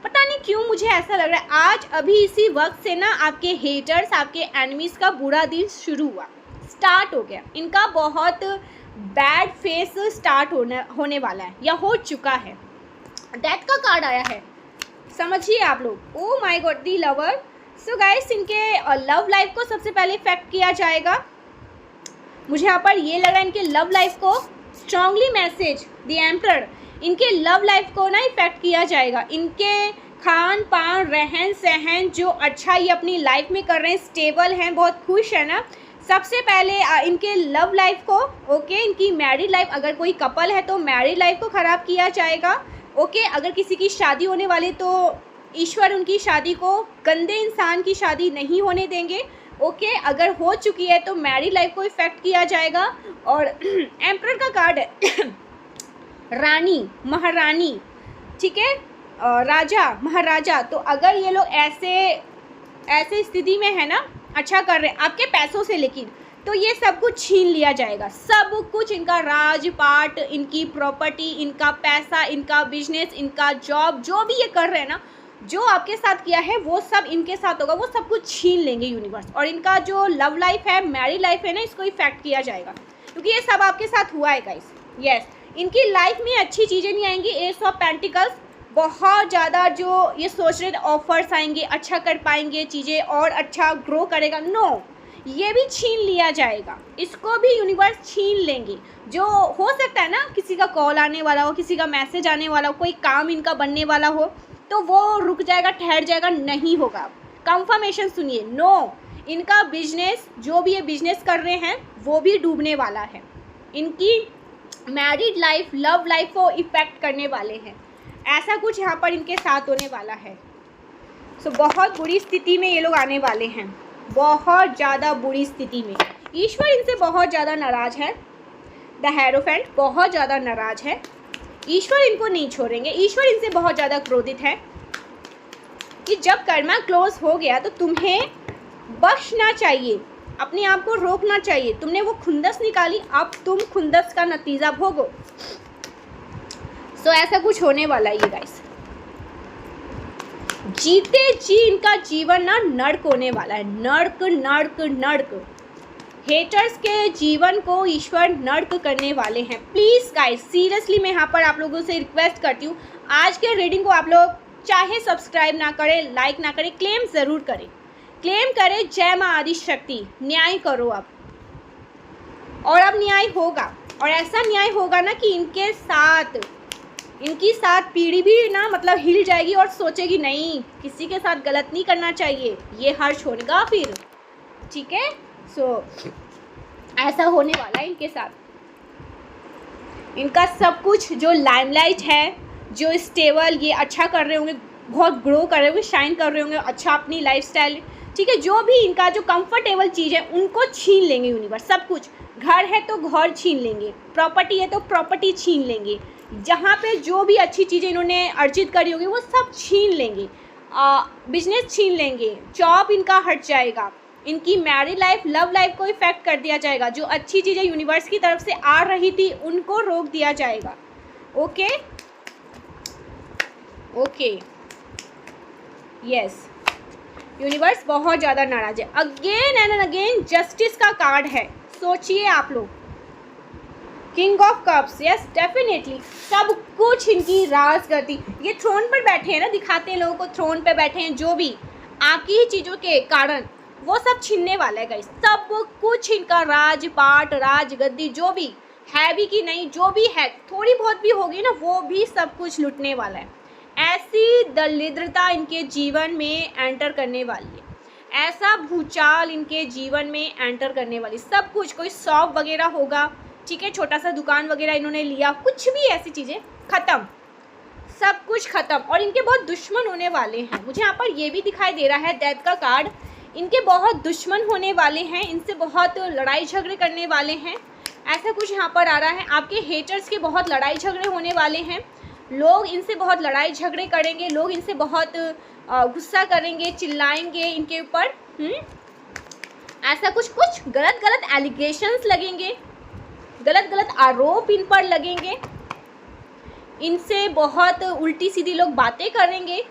पता नहीं क्यों मुझे ऐसा लग रहा है आज अभी इसी वक्त से ना आपके हेटर्स, आपके एनिमीज़ का बुरा दिन शुरू हुआ, स्टार्ट हो गया, इनका बहुत बैड फेस स्टार्ट होने वाला है या हो चुका है। डेथ का कार्ड आया है, समझिए आप लोग। ओ my God, the lover. So guys, इनके लव लाइफ को सबसे पहले इफेक्ट किया जाएगा। मुझे यहाँ पर ये लग रहा है इनके लव लाइफ को स्ट्रांगली मैसेज द एम्परर, इनके लव लाइफ को ना इफेक्ट किया जाएगा। इनके खान पान रहन सहन जो अच्छा ये अपनी लाइफ में कर रहे हैं, स्टेबल हैं, बहुत खुश है ना। सबसे पहले इनके लव लाइफ को, ओके, इनकी मैरिड लाइफ, अगर कोई कपल है तो मैरिड लाइफ को ख़राब किया जाएगा। ओके, अगर किसी की शादी होने वाली तो ईश्वर उनकी शादी को, गंदे इंसान की शादी नहीं होने देंगे। ओके, अगर हो चुकी है तो मैरिड लाइफ को इफेक्ट किया जाएगा। और एम्परर का कार्ड है रानी, महारानी, ठीक है, राजा, महाराजा। तो अगर ये लोग ऐसे स्थिति में है ना, अच्छा कर रहे हैं आपके पैसों से, लेकिन तो ये सब कुछ छीन लिया जाएगा, सब कुछ, इनका राजपाट, इनकी प्रॉपर्टी, इनका पैसा, इनका बिजनेस, इनका जॉब, जो भी ये कर रहे हैं ना, जो आपके साथ किया है वो सब इनके साथ होगा, वो सब कुछ छीन लेंगे यूनिवर्स। और इनका जो लव लाइफ है, मैरिड लाइफ है ना, इसको इफेक्ट किया जाएगा, क्योंकि ये सब आपके साथ हुआ है गाइस। यस, इनकी लाइफ में अच्छी चीज़ें नहीं आएंगी। एस ऑफ पेंटिकल्स, बहुत ज़्यादा जो ये सोच रहे थे ऑफर्स आएंगे, अच्छा कर पाएंगे चीज़ें और अच्छा ग्रो करेगा, नो, ये भी छीन लिया जाएगा, इसको भी यूनिवर्स छीन लेंगे। जो हो सकता है ना, किसी का कॉल आने वाला हो, किसी का मैसेज आने वाला हो, कोई काम इनका बनने वाला हो, तो वो रुक जाएगा, ठहर जाएगा, नहीं होगा। कंफर्मेशन सुनिए, नो, इनका बिजनेस, जो भी ये बिजनेस कर रहे हैं वो भी डूबने वाला है। इनकी मैरिड लाइफ, लव लाइफ को इफेक्ट करने वाले हैं, ऐसा कुछ यहाँ पर इनके साथ होने वाला है। सो बहुत बुरी स्थिति में ये लोग आने वाले हैं, बहुत ज़्यादा बुरी स्थिति में। ईश्वर इनसे बहुत ज़्यादा नाराज़ है, द हेरोफेंट बहुत ज़्यादा नाराज़ है। ईश्वर इनको नहीं छोड़ेंगे, ईश्वर इनसे बहुत ज़्यादा क्रोधित है कि जब कर्मा क्लोज हो गया तो तुम्हें बख्शना चाहिए, अपने आप को रोकना चाहिए। तुमने वो खुंदस निकाली, अब तुम खुंदस का नतीजा भोगो। सो ऐसा कुछ होने वाला है ये गाइस। जीते जी इनका जीवन ना नर्क होने वाला है, नर्क नर्क नर्क। हेटर्स के जीवन को ईश्वर नर्क करने वाले हैं। प्लीज़ गाइस, सीरियसली मैं यहाँ पर आप लोगों से रिक्वेस्ट करती हूँ, आज के रीडिंग को आप लोग चाहे सब्सक्राइब ना करें, लाइक ना करें, क्लेम ज़रूर करें, क्लेम करें। जय माँ आदि शक्ति, न्याय करो अब, और अब न्याय होगा। और ऐसा न्याय होगा ना कि इनकी साथ पीढ़ी भी ना मतलब हिल जाएगी और सोचेगी नहीं, किसी के साथ गलत नहीं करना चाहिए, ये हर्ष होगा फिर, ठीक है। सो ऐसा होने वाला है इनके साथ। इनका सब कुछ जो लाइमलाइट है, जो स्टेबल, ये अच्छा कर रहे होंगे, बहुत ग्रो कर रहे होंगे, शाइन कर रहे होंगे, अच्छा अपनी लाइफस्टाइल, ठीक है, जो भी इनका जो कंफर्टेबल चीज़ है उनको छीन लेंगे यूनिवर्स, सब कुछ। घर है तो घर छीन लेंगे, प्रॉपर्टी है तो प्रॉपर्टी छीन लेंगे, जहाँ पे जो भी अच्छी चीज़ें इन्होंने अर्जित करी होगी वो सब छीन लेंगे, बिजनेस छीन लेंगे, जॉब इनका हट जाएगा, इनकी मैरिड लाइफ, लव लाइफ को इफेक्ट कर दिया जाएगा, जो अच्छी चीज़ें यूनिवर्स की तरफ से आ रही थी उनको रोक दिया जाएगा। ओके ओके, यस, यूनिवर्स बहुत ज़्यादा नाराज है। अगेन एंड अगेन जस्टिस का कार्ड है, सोचिए आप लोग, king of cups, yes definitely, सब कुछ इनकी राजगद्दी, ये थ्रोन पर बैठे हैं ना, दिखाते हैं लोगों को थ्रोन पर बैठे हैं, जो भी आपकी ही चीज़ों के कारण वो सब छीनने वाला है गाइस, सब कुछ इनका राजपाट, राजगद्दी, जो भी है भी कि नहीं, जो भी है थोड़ी बहुत भी होगी ना, वो भी सब कुछ लुटने वाला है। ऐसी दरिद्रता इनके जीवन में एंटर करने वाली है, ऐसा भूचाल इनके जीवन में एंटर करने वाली, सब कुछ, कोई शॉप वगैरह होगा, ठीक है, छोटा सा दुकान वगैरह इन्होंने लिया, कुछ भी ऐसी चीज़ें ख़त्म, सब कुछ ख़त्म। और इनके बहुत दुश्मन होने वाले हैं, मुझे यहाँ पर ये भी दिखाई दे रहा है डेथ का कार्ड, इनके बहुत दुश्मन होने वाले हैं, इनसे बहुत लड़ाई झगड़े करने वाले हैं, ऐसा कुछ यहाँ पर आ रहा है। आपके हेटर्स के बहुत लड़ाई झगड़े होने वाले हैं, लोग इनसे बहुत लड़ाई झगड़े करेंगे, लोग इनसे बहुत गुस्सा करेंगे, चिल्लाएंगे इनके ऊपर, ऐसा कुछ गलत गलत एलिगेशंस लगेंगे, गलत गलत आरोप इन पर लगेंगे, इनसे बहुत उल्टी सीधी लोग बातें करेंगे,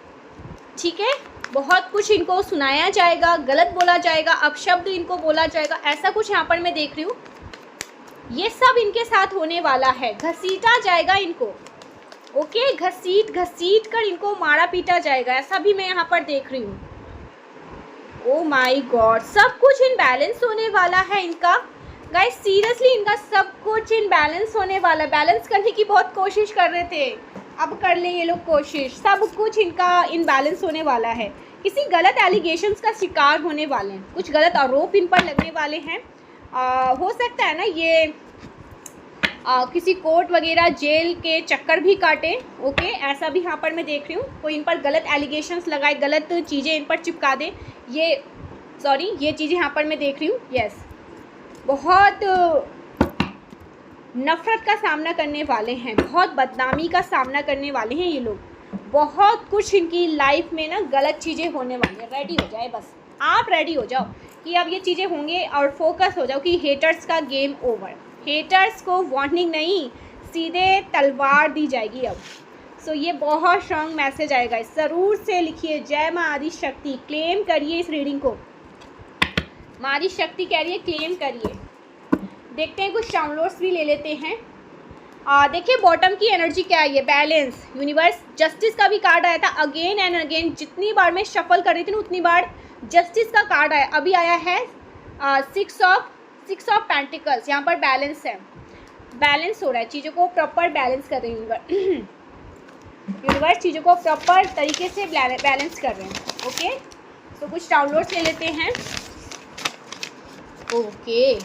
ठीक है। बहुत कुछ इनको सुनाया जाएगा, गलत बोला जाएगा, अपशब्द इनको बोला जाएगा, ऐसा कुछ यहाँ पर मैं देख रही हूँ। ये सब इनके साथ होने वाला है, घसीटा जाएगा इनको। ओके, घसीट कर इनको मारा पीटा जाएगा, ऐसा भी मैं यहाँ पर देख रही हूँ। ओ माय गॉड, सब कुछ इनबैलेंस होने वाला है इनका। गाइस सीरियसली इनका सब कुछ इनबैलेंस होने वाला है। बैलेंस करने की बहुत कोशिश कर रहे थे, अब कर ले ये लोग कोशिश। सब कुछ इनका इनबैलेंस होने वाला है। किसी गलत एलिगेशंस का शिकार होने वाले हैं, कुछ गलत आरोप इन पर लगने वाले हैं। हो सकता है ना ये किसी कोर्ट वगैरह जेल के चक्कर भी काटे। ओके, ऐसा भी यहाँ पर मैं देख रही हूँ। कोई इन पर गलत एलिगेशंस लगाए, गलत चीज़ें इन पर चिपका दे। ये चीज़ें यहाँ पर मैं देख रही हूँ। यस, बहुत नफ़रत का सामना करने वाले हैं, बहुत बदनामी का सामना करने वाले हैं ये लोग। बहुत कुछ इनकी लाइफ में ना गलत चीज़ें होने वाली है। रेडी हो जाए, बस आप रेडी हो जाओ कि अब ये चीज़ें होंगे और फोकस हो जाओ कि हेटर्स का गेम ओवर। हेटर्स को वार्निंग नहीं, सीधे तलवार दी जाएगी अब। सो ये बहुत स्ट्रॉन्ग मैसेज आएगा। ज़रूर से लिखिए जय माँ आदि शक्ति, क्लेम करिए इस रीडिंग को। माँ आदि शक्ति कह रही है क्लेम करिए। देखते हैं, कुछ डाउनलोड्स भी ले लेते हैं। देखिए बॉटम की एनर्जी क्या है, ये बैलेंस, यूनिवर्स, जस्टिस का भी कार्ड आया था। अगेन एंड अगेन जितनी बार मैं शफल कर रही थी ना उतनी बार जस्टिस का कार्ड आया। अभी आया है सिक्स ऑफ पेंटिकल्स। यहाँ पर बैलेंस है, बैलेंस हो रहा है, चीज़ों को प्रॉपर बैलेंस कर रहे हैं यूनिवर्स चीज़ों को प्रॉपर तरीके से बैलेंस कर रहे हैं। ओके, तो कुछ डाउनलोड्स ले लेते हैं। ओके,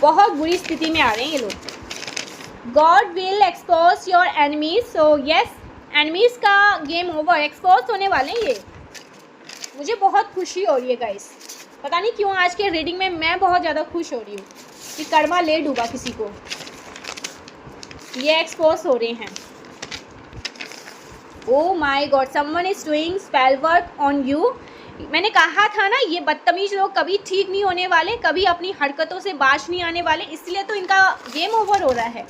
बहुत बुरी स्थिति में आ रहे हैं ये लोग। God will expose your enemies. So yes, enemies का गेम ओवर, एक्सपोज होने वाले हैं ये। मुझे बहुत खुशी हो रही है गाइस, पता नहीं क्यों आज के रीडिंग में मैं बहुत ज़्यादा खुश हो रही हूँ कि कर्मा ले डूबा किसी को, ये एक्सपोज हो रहे हैं। ओ my God, someone is doing spell work on you. मैंने कहा था ना ये बदतमीज लोग कभी ठीक नहीं होने वाले, कभी अपनी हरकतों से बाज नहीं आने वाले, इसलिए तो इनका गेम ओवर हो रहा है।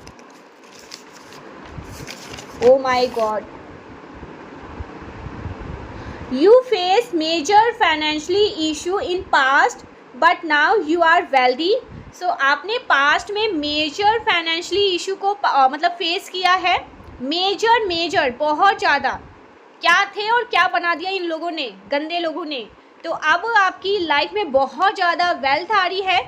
Oh my god, you face major financially issue in past but now you are wealthy. So आपने पास्ट में मेजर फाइनेंशियली इशू को मतलब फेस किया है। मेजर बहुत ज़्यादा, क्या थे और क्या बना दिया इन लोगों ने, गंदे लोगों ने। तो अब आपकी लाइफ में बहुत ज़्यादा वेल्थ आ रही है,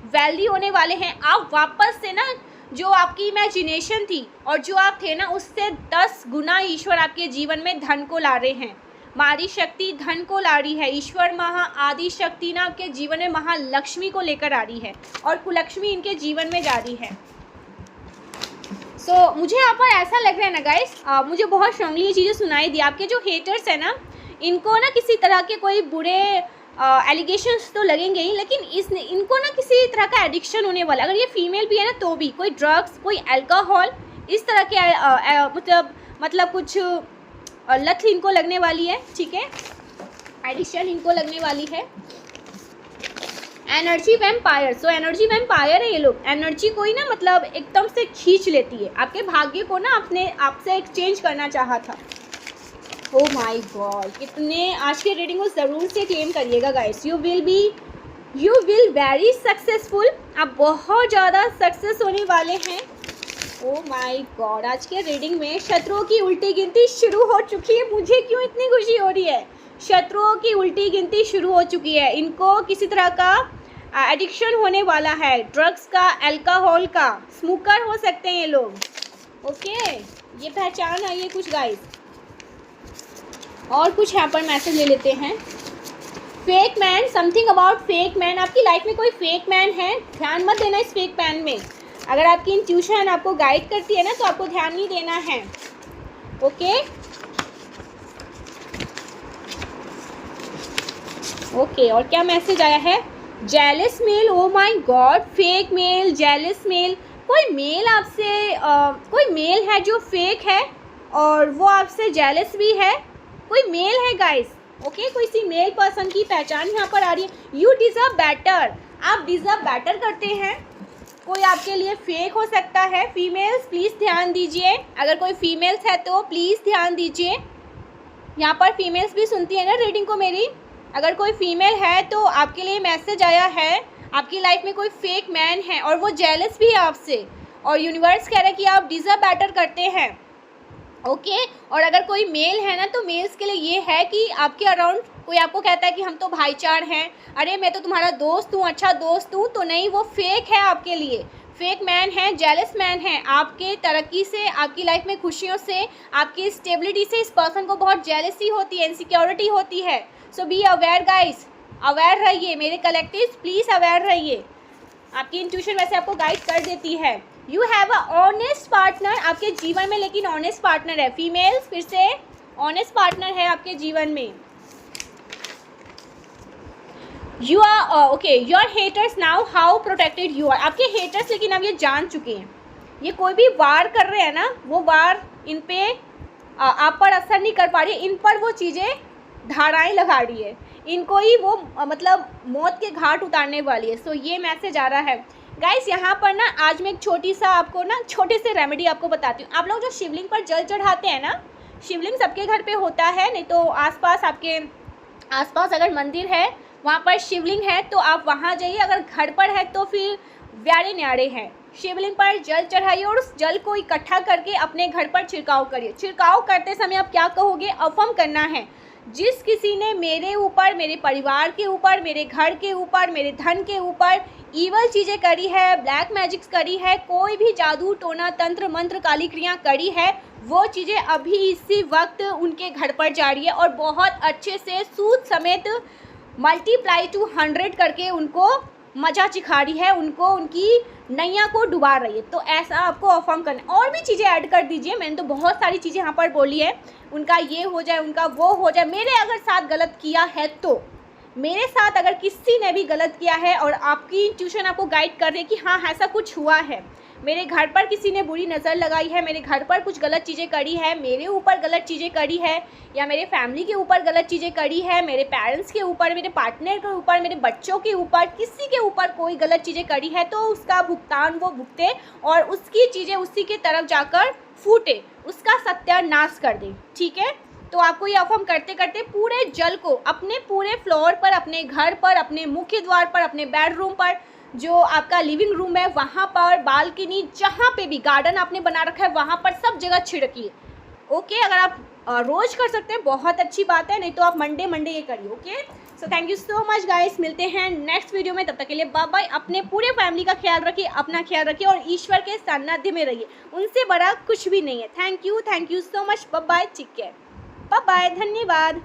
वेल्दी होने वाले हैं आप। वापस से ना जो आपकी इमेजिनेशन थी और जो आप थे ना उससे 10 गुना ईश्वर आपके जीवन में धन को ला रहे हैं। आदि शक्ति धन को ला रही है। ईश्वर महा आदि शक्ति ना आपके जीवन में महालक्ष्मी को लेकर आ रही है और कुलक्ष्मी इनके जीवन में जा रही है। सो मुझे यहाँ पर ऐसा लग रहा है ना गाइस, मुझे बहुत स्ट्रांगली ये चीज़ें सुनाई दी। आपके जो हेटर्स हैं ना, इनको ना किसी तरह के कोई बुरे एलिगेशंस तो लगेंगे ही, लेकिन इनको ना किसी तरह का एडिक्शन होने वाला। अगर ये फीमेल भी है ना तो भी कोई ड्रग्स, कोई अल्कोहल, इस तरह के मतलब कुछ लत इनको लगने वाली है। ठीक है, एडिक्शन इनको लगने वाली है। Energy vampire, so energy vampire है ये लोग। एनर्जी कोई ना मतलब एकदम से खींच लेती है, आपके भाग्य को ना अपने आपसे एक्सचेंज करना चाहा था। ओ माय गॉड, कितने आज के रीडिंग को ज़रूर से क्लेम करिएगा guys. You will very successful, आप बहुत ज़्यादा सक्सेस होने वाले हैं। ओ माय गॉड, आज के रीडिंग में शत्रुओं की उल्टी गिनती शुरू हो चुकी है। मुझे क्यों इतनी खुशी हो रही है, शत्रुओं की उल्टी गिनती शुरू हो चुकी है। इनको किसी तरह का एडिक्शन होने वाला है, ड्रग्स का, अल्कोहल का, स्मोकर हो सकते हैं ये लोग। ओके, ये पहचान है ये कुछ गाइस। और कुछ यहाँ पर मैसेज ले लेते हैं। Fake man, something about fake man. आपकी लाइफ में कोई फेक मैन है, ध्यान मत देना इस फेक मैन में। अगर आपकी इंट्यूशन आपको गाइड करती है ना तो आपको ध्यान नहीं देना है। ओके ओके, और क्या मैसेज आया है? Jealous male, oh my god, fake male, jealous male. कोई मेल आपसे कोई मेल है जो फेक है और वो आपसे जेलस भी है। कोई मेल है गाइस। ओके, कोई सी मेल पर्सन की पहचान यहाँ पर आ रही है। यू डिज़र्व बेटर, आप डिज़र्व बेटर करते हैं। कोई आपके लिए फेक हो सकता है। फीमेल्स प्लीज़ ध्यान दीजिए, अगर कोई फीमेल्स है तो प्लीज़ ध्यान दीजिए। यहाँ पर फीमेल्स भी सुनती है ना रीडिंग को मेरी। अगर कोई फीमेल है तो आपके लिए मैसेज आया है, आपकी लाइफ में कोई फेक मैन है और वो जेलस भी है आपसे, और यूनिवर्स कह रहा है कि आप डिज़र्व बेटर करते हैं। ओके और अगर कोई मेल है ना तो मेल्स के लिए ये है कि आपके अराउंड कोई आपको कहता है कि हम तो भाईचार हैं, अरे मैं तो तुम्हारा दोस्त हूँ, अच्छा दोस्त हूँ, तो नहीं, वो फेक है आपके लिए। फेक मैन है, जेलस मैन है। आपके तरक्की से, आपकी लाइफ में खुशियों से, आपकी स्टेबिलिटी से इस पर्सन को बहुत जेलसी होती है, इनसिक्योरिटी होती है। सो बी अवेयर गाइस, अवेयर रहिए मेरे कलेक्टिव्स, प्लीज़ अवेयर रहिए। आपकी इंट्यूशन वैसे आपको गाइड कर देती है। You have a honest partner आपके जीवन में, लेकिन ऑनेस्ट पार्टनर है। फीमेल्स फिर से ऑनेस्ट पार्टनर है आपके जीवन में। You are okay, your haters now how protected you are. आपके हेटर्स लेकिन अब ये जान चुके हैं, ये कोई भी वार कर रहे हैं ना, वो वार इन पे आप पर असर नहीं कर पा रही, इन पर वो चीज़ें धाराएं लगा रही है, इनको ही वो मतलब मौत के घाट उतारने वाली है। सो ये मैसेज आ रहा है गाइस। यहाँ पर ना आज मैं एक छोटी सा आपको ना छोटे से रेमेडी आपको बताती हूँ। आप लोग जो शिवलिंग पर जल चढ़ाते हैं ना, शिवलिंग सबके घर पे होता है, नहीं तो आसपास आपके आसपास अगर मंदिर है वहाँ पर शिवलिंग है तो आप वहाँ जाइए, अगर घर पर है तो फिर व्यारे न्यारे हैं, शिवलिंग पर जल चढ़ाइए और उस जल को इकट्ठा करके अपने घर पर छिड़काव करिए। छिड़काव करते समय आप क्या कहोगे, अफर्म करना है, जिस किसी ने मेरे ऊपर, मेरे परिवार के ऊपर, मेरे घर के ऊपर, मेरे धन के ऊपर ईवल चीज़ें करी है, ब्लैक मैजिक्स करी है, कोई भी जादू टोना तंत्र मंत्र काली क्रिया करी है, वो चीज़ें अभी इसी वक्त उनके घर पर जा रही है और बहुत अच्छे से सूद समेत मल्टीप्लाई टू 100 करके उनको मजा चिखा रही है, उनको उनकी नैया को डुबा रही है। तो ऐसा आपको अफर्म करना है। और भी चीज़ें ऐड कर दीजिए, मैंने तो बहुत सारी चीज़ें यहाँ पर बोली है, उनका ये हो जाए, उनका वो हो जाए, मेरे अगर साथ गलत किया है तो, मेरे साथ अगर किसी ने भी गलत किया है और आपकी इंट्यूशन आपको गाइड कर रही है कि हाँ ऐसा कुछ हुआ है, मेरे घर पर किसी ने बुरी नज़र लगाई है, मेरे घर पर कुछ गलत चीज़ें करी है, मेरे ऊपर गलत चीज़ें करी है, या मेरे फैमिली के ऊपर गलत चीज़ें करी है, मेरे पेरेंट्स के ऊपर, मेरे पार्टनर के ऊपर, मेरे बच्चों के ऊपर, किसी के ऊपर कोई गलत चीज़ें करी है, तो उसका भुगतान वो भुगते और उसकी चीज़ें उसी की तरफ जाकर फूटे, उसका सत्यानाश कर दे। ठीक है, तो आपको ये अफर्म करते करते पूरे जल को अपने पूरे फ्लोर पर, अपने घर पर, अपने मुख्य द्वार पर, अपने बेडरूम पर, जो आपका लिविंग रूम है वहाँ पर, बालकनी, जहाँ पे भी गार्डन आपने बना रखा है वहाँ पर सब जगह छिड़किए। ओके, अगर आप रोज कर सकते हैं बहुत अच्छी बात है, नहीं तो आप मंडे ये करिए। Okay, so thank you so much guys, मिलते हैं नेक्स्ट वीडियो में, तब तक के लिए बाय बाय। अपने पूरे फैमिली का ख्याल रखिए, अपना ख्याल रखिए और ईश्वर के सान्निध्य में रहिए, उनसे बड़ा कुछ भी नहीं है। Thank you so much, bye bye, ठीक है, बाय बाय, धन्यवाद।